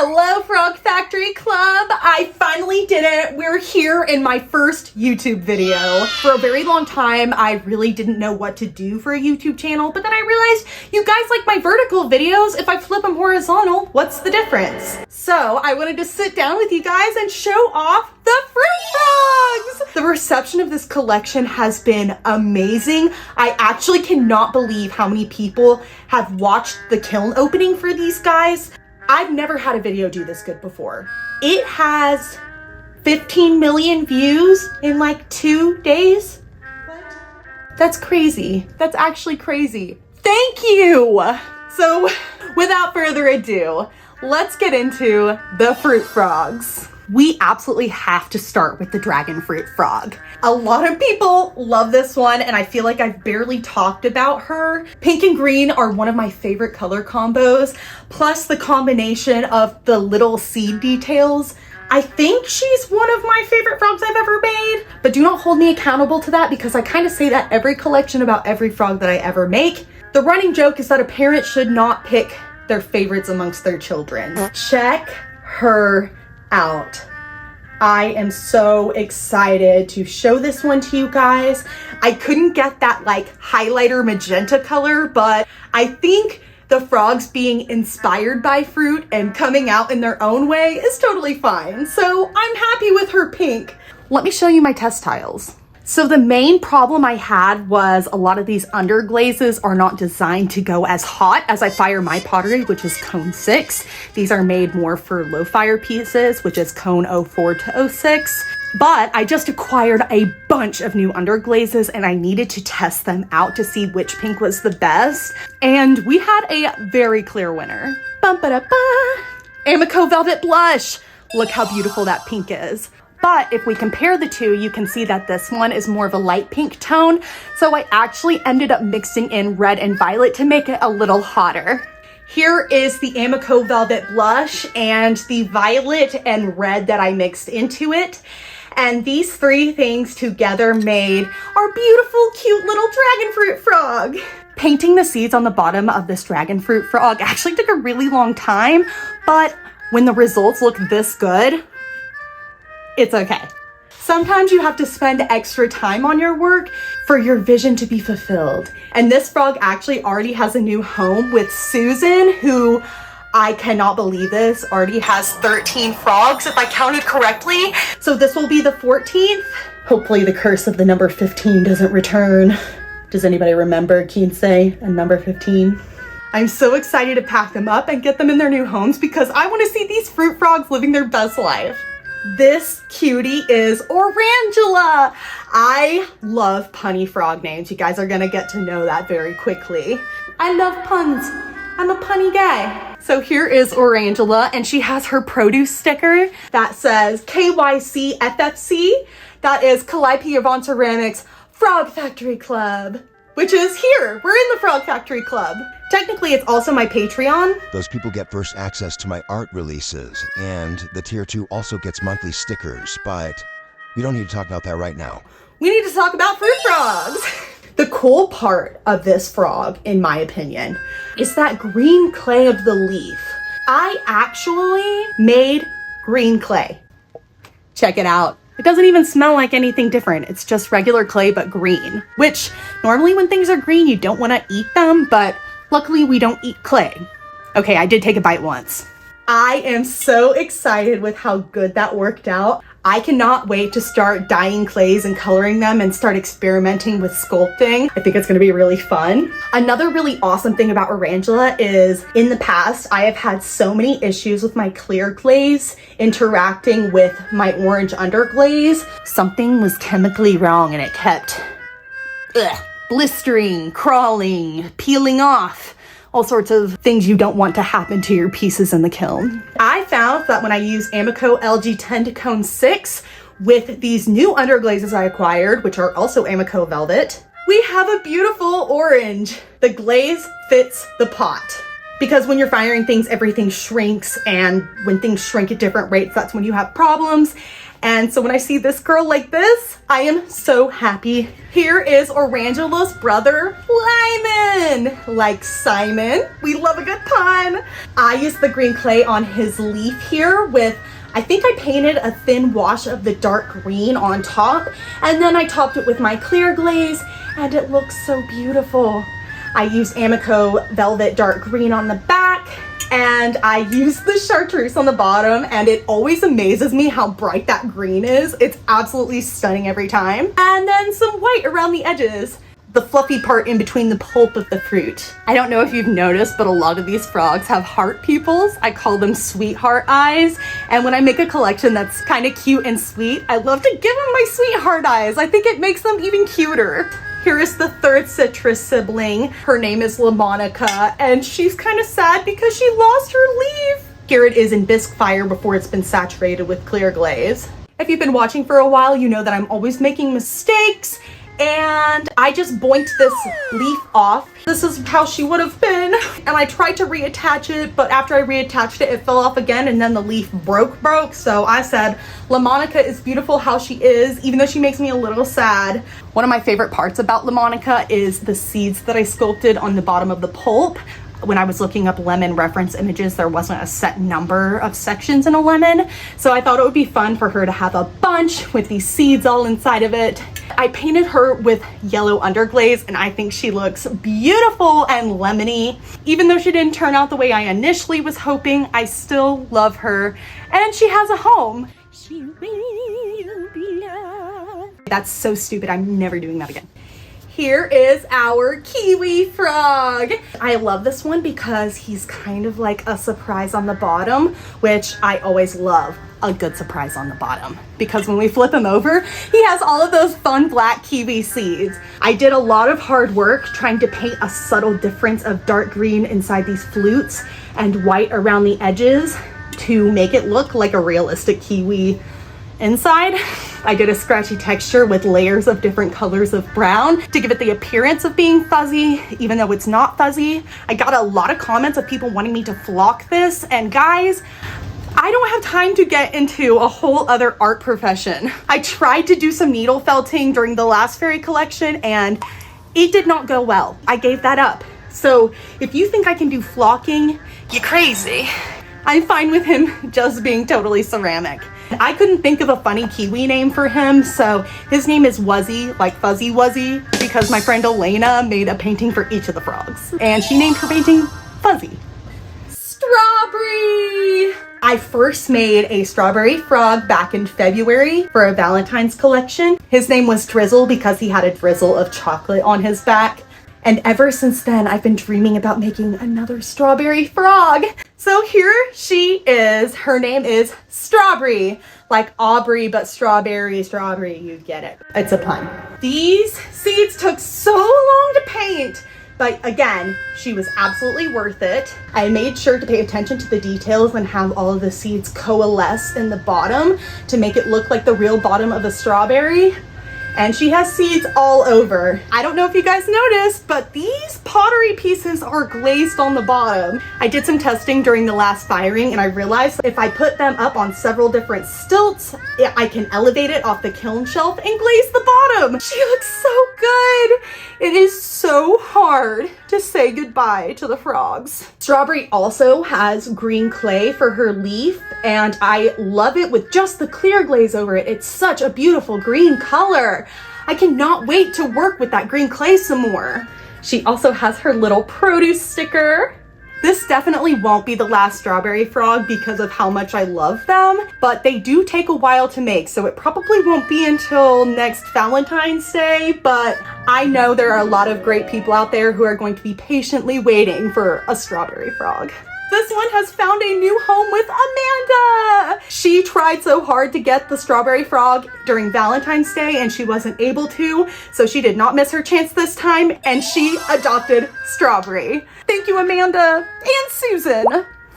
Hello, Frog Factory Club. I finally did it. We're here in my first YouTube video. For a very long time, I really didn't know what to do for a YouTube channel, but then I realized you guys like my vertical videos. If I flip them horizontal, what's the difference? So I wanted to sit down with you guys and show off the fruit frogs. The reception of this collection has been amazing. I actually cannot believe how many people have watched the kiln opening for these guys. I've never had a video do this good before. It has 15 million views in like 2 days. What? That's crazy. That's actually crazy. Thank you. So without further ado, let's get into the fruit frogs. We absolutely have to start with the dragon fruit frog. A lot of people love this one, and I feel like I've barely talked about her. Pink and green are one of my favorite color combos, plus the combination of the little seed details. I think she's one of my favorite frogs I've ever made, but do not hold me accountable to that because I kind of say that every collection about every frog that I ever make. The running joke is that a parent should not pick their favorites amongst their children. Check her out. I am so excited to show this one to you guys. I couldn't get that like highlighter magenta color, but I think the frogs being inspired by fruit and coming out in their own way is totally fine. So I'm happy with her pink. Let me show you my test tiles. So the main problem I had was a lot of these underglazes are not designed to go as hot as I fire my pottery, which is cone 6. These are made more for low fire pieces, which is cone 04 to 06. But I just acquired a bunch of new underglazes and I needed to test them out to see which pink was the best. And we had a very clear winner. Bum-ba-da-ba. Amico Velvet Blush. Look how beautiful that pink is. But if we compare the two, you can see that this one is more of a light pink tone. So I actually ended up mixing in red and violet to make it a little hotter. Here is the Amico Velvet Blush and the violet and red that I mixed into it. And these three things together made our beautiful, cute little dragon fruit frog. Painting the seeds on the bottom of this dragon fruit frog actually took a really long time, but when the results look this good, it's okay. Sometimes you have to spend extra time on your work for your vision to be fulfilled. And this frog actually already has a new home with Susan, who I cannot believe this, already has 13 frogs if I counted correctly. So this will be the 14th. Hopefully the curse of the number 15 doesn't return. Does anybody remember Quince and number 15? I'm so excited to pack them up and get them in their new homes because I want to see these fruit frogs living their best life. This cutie is Orangela. I love punny frog names. You guys are gonna get to know that very quickly. I love puns. I'm a punny guy. So here is Orangela, and she has her produce sticker that says KYCFFC. That is Calliope Yvonne Ceramics Frog Factory Club, which is here. We're in the Frog Factory Club. Technically, it's also my Patreon. Those people get first access to my art releases, and the tier 2 also gets monthly stickers, but we don't need to talk about that right now. We need to talk about fruit frogs. The cool part of this frog, in my opinion, is that green clay of the leaf. I actually made green clay. Check it out. It doesn't even smell like anything different. It's just regular clay, but green, which normally when things are green, you don't want to eat them, but luckily we don't eat clay. Okay, I did take a bite once. I am so excited with how good that worked out. I cannot wait to start dyeing clays and coloring them and start experimenting with sculpting. I think it's gonna be really fun. Another really awesome thing about Orangela is in the past, I have had so many issues with my clear glaze interacting with my orange underglaze. Something was chemically wrong and it kept blistering, crawling, peeling off. All sorts of things you don't want to happen to your pieces in the kiln. I found that when I use Amico LG10 to cone 6 with these new underglazes I acquired, which are also Amico Velvet, we have a beautiful orange. The glaze fits the pot. Because when you're firing things, everything shrinks, and when things shrink at different rates, that's when you have problems. And so when I see this girl like this, I am so happy. Here is Orangela's brother, Limon. Like Simon, we love a good pun. I used the green clay on his leaf here with, I think I painted a thin wash of the dark green on top, and then I topped it with my clear glaze, and it looks so beautiful. I used Amico Velvet Dark Green on the back, and I used the chartreuse on the bottom, and it always amazes me how bright that green is. It's absolutely stunning every time. And then some white around the edges, the fluffy part in between the pulp of the fruit. I don't know if you've noticed, but a lot of these frogs have heart pupils. I call them sweetheart eyes. And when I make a collection that's kind of cute and sweet, I love to give them my sweetheart eyes. I think it makes them even cuter. Here is the third citrus sibling. Her name is Lemonica, and she's kind of sad because she lost her leaf. Here it is in bisque fire before it's been saturated with clear glaze. If you've been watching for a while, you know that I'm always making mistakes, and I just boinked this leaf off. This is how she would have been, and I tried to reattach it, but after I reattached it, it fell off again, and then the leaf broke. So I said, Lemonica is beautiful how she is, even though she makes me a little sad. One of my favorite parts about Lemonica is the seeds that I sculpted on the bottom of the pulp. When I was looking up lemon reference images, there wasn't a set number of sections in a lemon, so I thought it would be fun for her to have a bunch with these seeds all inside of it. I painted her with yellow underglaze, and I think she looks beautiful and lemony. Even though she didn't turn out the way I initially was hoping, I still love her, and she has a home. She will be loved. That's so stupid. I'm never doing that again. Here is our kiwi frog. I love this one because he's kind of like a surprise on the bottom, which I always love a good surprise on the bottom, because when we flip him over, he has all of those fun black kiwi seeds. I did a lot of hard work trying to paint a subtle difference of dark green inside these flutes and white around the edges to make it look like a realistic kiwi inside. I did a scratchy texture with layers of different colors of brown to give it the appearance of being fuzzy, even though it's not fuzzy. I got a lot of comments of people wanting me to flock this, and guys, I don't have time to get into a whole other art profession. I tried to do some needle felting during the last fairy collection, and it did not go well. I gave that up. So if you think I can do flocking, you're crazy. I'm fine with him just being totally ceramic. I couldn't think of a funny kiwi name for him, so his name is Wuzzy, like Fuzzy Wuzzy, because my friend Elena made a painting for each of the frogs, and she named her painting Fuzzy. Straubrey! I first made a strawberry frog back in February for a Valentine's collection. His name was Drizzle because he had a drizzle of chocolate on his back. And ever since then, I've been dreaming about making another strawberry frog. So here she is. Her name is Straubrey, like Aubrey, but strawberry, you get it. It's a pun. These seeds took so long to paint, but again, she was absolutely worth it. I made sure to pay attention to the details and have all of the seeds coalesce in the bottom to make it look like the real bottom of a strawberry. And she has seeds all over. I don't know if you guys noticed, but these pottery pieces are glazed on the bottom. I did some testing during the last firing, and I realized if I put them up on several different stilts, I can elevate it off the kiln shelf and glaze the bottom. She looks so good. It is so hard to say goodbye to the frogs. Straubrey also has green clay for her leaf, and I love it with just the clear glaze over it. It's such a beautiful green color. I cannot wait to work with that green clay some more. She also has her little produce sticker. This definitely won't be the last strawberry frog because of how much I love them, but they do take a while to make, so it probably won't be until next Valentine's Day, but I know there are a lot of great people out there who are going to be patiently waiting for a strawberry frog. This one has found a new home with Amanda. She tried so hard to get the strawberry frog during Valentine's Day and she wasn't able to, so she did not miss her chance this time and she adopted Straubrey. Thank you, Amanda and Susan.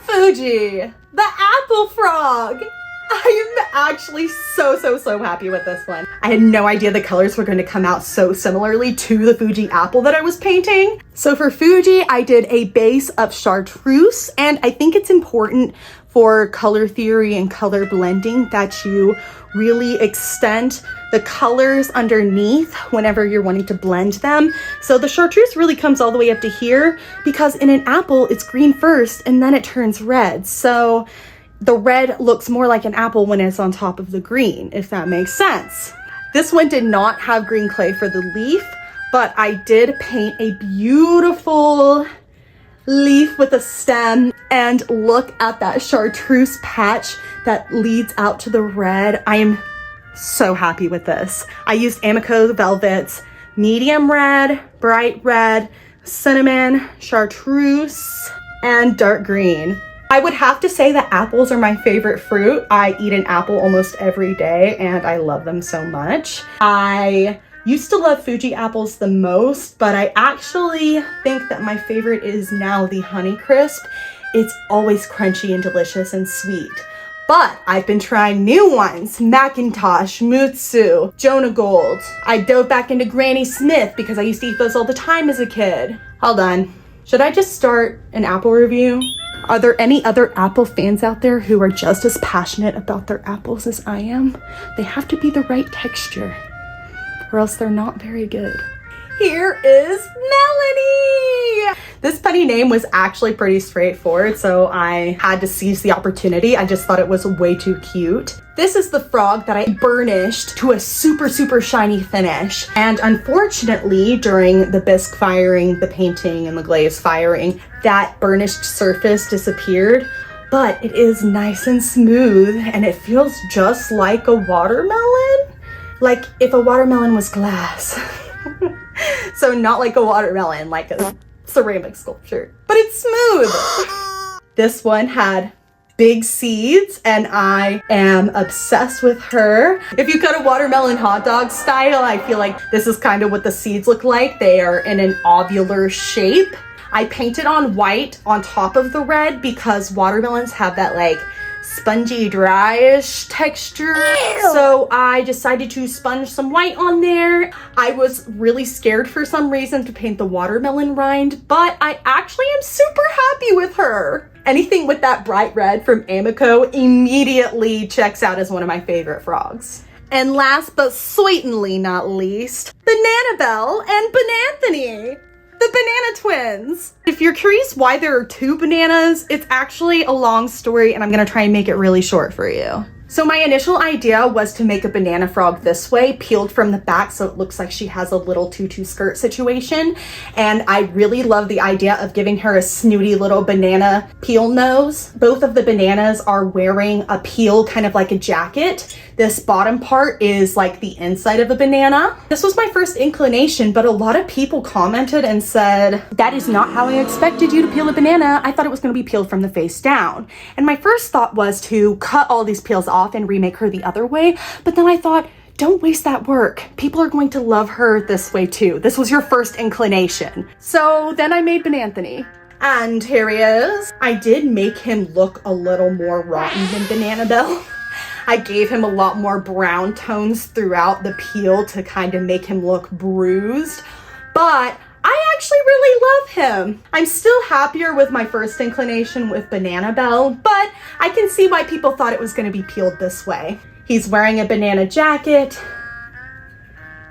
Fuji, the apple frog. I am actually so happy with this one. I had no idea the colors were going to come out so similarly to the Fuji apple that I was painting. So for Fuji, I did a base of chartreuse, and I think it's important for color theory and color blending that you really extend the colors underneath whenever you're wanting to blend them. So the chartreuse really comes all the way up to here because in an apple, it's green first and then it turns red. So the red looks more like an apple when it's on top of the green, if that makes sense. This one did not have green clay for the leaf, but I did paint a beautiful leaf with a stem, and look at that chartreuse patch that leads out to the red. I am so happy with this. I used Amico Velvet's medium red, bright red, cinnamon, chartreuse, and dark green. I would have to say that apples are my favorite fruit. I eat an apple almost every day and I love them so much. I used to love Fuji apples the most, but I actually think that my favorite is now the Honeycrisp. It's always crunchy and delicious and sweet. But I've been trying new ones, Macintosh, Mutsu, Jonah Gold. I dove back into Granny Smith because I used to eat those all the time as a kid. Hold on. Should I just start an apple review? Are there any other apple fans out there who are just as passionate about their apples as I am? They have to be the right texture, or else they're not very good. Here is Melonie! This funny name was actually pretty straightforward, so I had to seize the opportunity. I just thought it was way too cute. This is the frog that I burnished to a super, super shiny finish. And unfortunately, during the bisque firing, the painting, and the glaze firing, that burnished surface disappeared. But it is nice and smooth, and it feels just like a watermelon. Like if a watermelon was glass. So not like a watermelon, like a ceramic sculpture, but it's smooth. This one had big seeds and I am obsessed with her. If you cut a watermelon hot dog style, I feel like this is kind of what the seeds look like. They are in an ovular shape. I painted on white on top of the red because watermelons have that like spongy, dryish texture. So I decided to sponge some white on there. I was really scared for some reason to paint the watermelon rind, but I actually am super happy with her. Anything with that bright red from Amico immediately checks out as one of my favorite frogs. And last but certainly not least, Bananabel and Bananthony. The banana twins. If you're curious why there are two bananas, it's actually a long story and I'm gonna try and make it really short for you. So my initial idea was to make a banana frog this way, peeled from the back so it looks like she has a little tutu skirt situation. And I really love the idea of giving her a snooty little banana peel nose. Both of the bananas are wearing a peel, kind of like a jacket. This bottom part is like the inside of a banana. This was my first inclination, but a lot of people commented and said, that is not how I expected you to peel a banana. I thought it was gonna be peeled from the face down. And my first thought was to cut all these peels off and remake her the other way. But then I thought, don't waste that work. People are going to love her this way too. This was your first inclination. So then I made Bananthony. And here he is. I did make him look a little more rotten than Bananabel. I gave him a lot more brown tones throughout the peel to kind of make him look bruised. But I actually really love him. I'm still happier with my first inclination with Bananabel, but I can see why people thought it was going to be peeled this way. He's wearing a banana jacket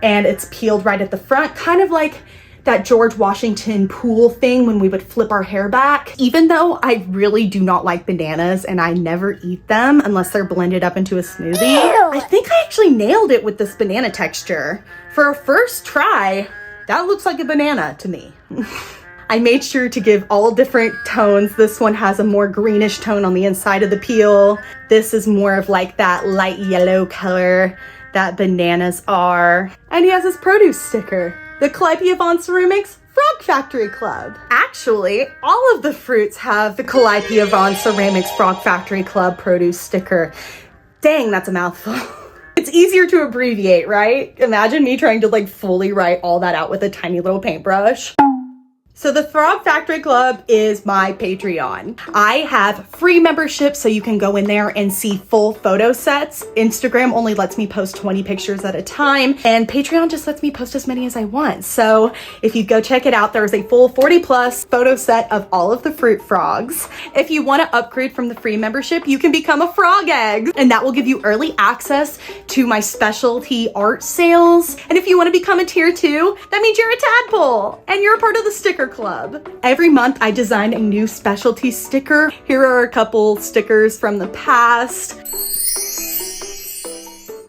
and it's peeled right at the front, kind of like that George Washington pool thing when we would flip our hair back. Even though I really do not like bananas and I never eat them unless they're blended up into a smoothie, I think I actually nailed it with this banana texture. For a first try, that looks like a banana to me. I made sure to give all different tones. This one has a more greenish tone on the inside of the peel. This is more of like that light yellow color that bananas are. And he has his produce sticker. The Calliope Von Ceramics Frog Factory Club. Actually, all of the fruits have the Calliope Von Ceramics Frog Factory Club produce sticker. Dang, that's a mouthful. It's easier to abbreviate, right? Imagine me trying to like fully write all that out with a tiny little paintbrush. So the Frog Factory Club is my Patreon. I have free membership so you can go in there and see full photo sets. Instagram only lets me post 20 pictures at a time, and Patreon just lets me post as many as I want. So if you go check it out, there's a full 40+ photo set of all of the fruit frogs. If you want to upgrade from the free membership, you can become a frog egg, and that will give you early access to my specialty art sales. And if you want to become a tier 2, that means you're a tadpole and you're a part of the sticker club. Every month I design a new specialty sticker. Here are a couple stickers from the past.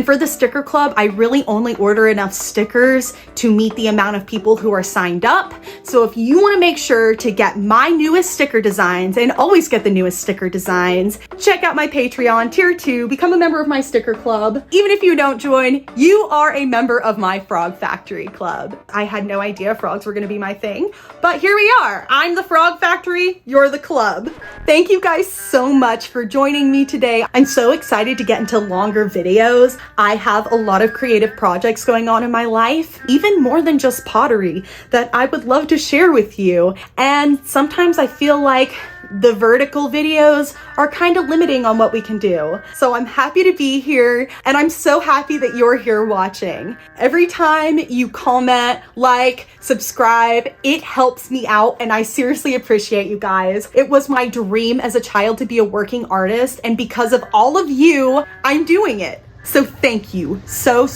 For the sticker club, I really only order enough stickers to meet the amount of people who are signed up. So if you want to make sure to get my newest sticker designs and always get the newest sticker designs, check out my Patreon, tier 2, become a member of my sticker club. Even if you don't join, you are a member of my Frog Factory Club. I had no idea frogs were going to be my thing, but here we are. I'm the Frog Factory, you're the club. Thank you guys so much for joining me today. I'm so excited to get into longer videos. I have a lot of creative projects going on in my life, even more than just pottery, that I would love to share with you. And sometimes I feel like the vertical videos are kind of limiting on what we can do. So I'm happy to be here, and I'm so happy that you're here watching. Every time you comment, like, subscribe, it helps me out, and I seriously appreciate you guys. It was my dream as a child to be a working artist, and because of all of you, I'm doing it. So thank you so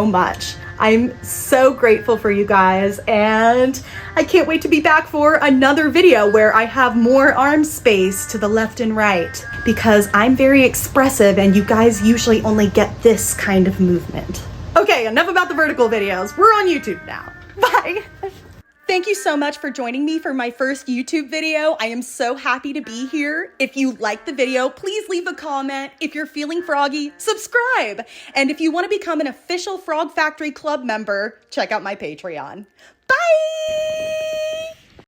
much. I'm so grateful for you guys, and I can't wait to be back for another video where I have more arm space to the left and right, because I'm very expressive and you guys usually only get this kind of movement. Okay, enough about the vertical videos. We're on YouTube now. Bye. Thank you so much for joining me for my first YouTube video. I am so happy to be here. If you liked the video, please leave a comment. If you're feeling froggy, subscribe. And if you want to become an official Frog Factory Club member, check out my Patreon. Bye!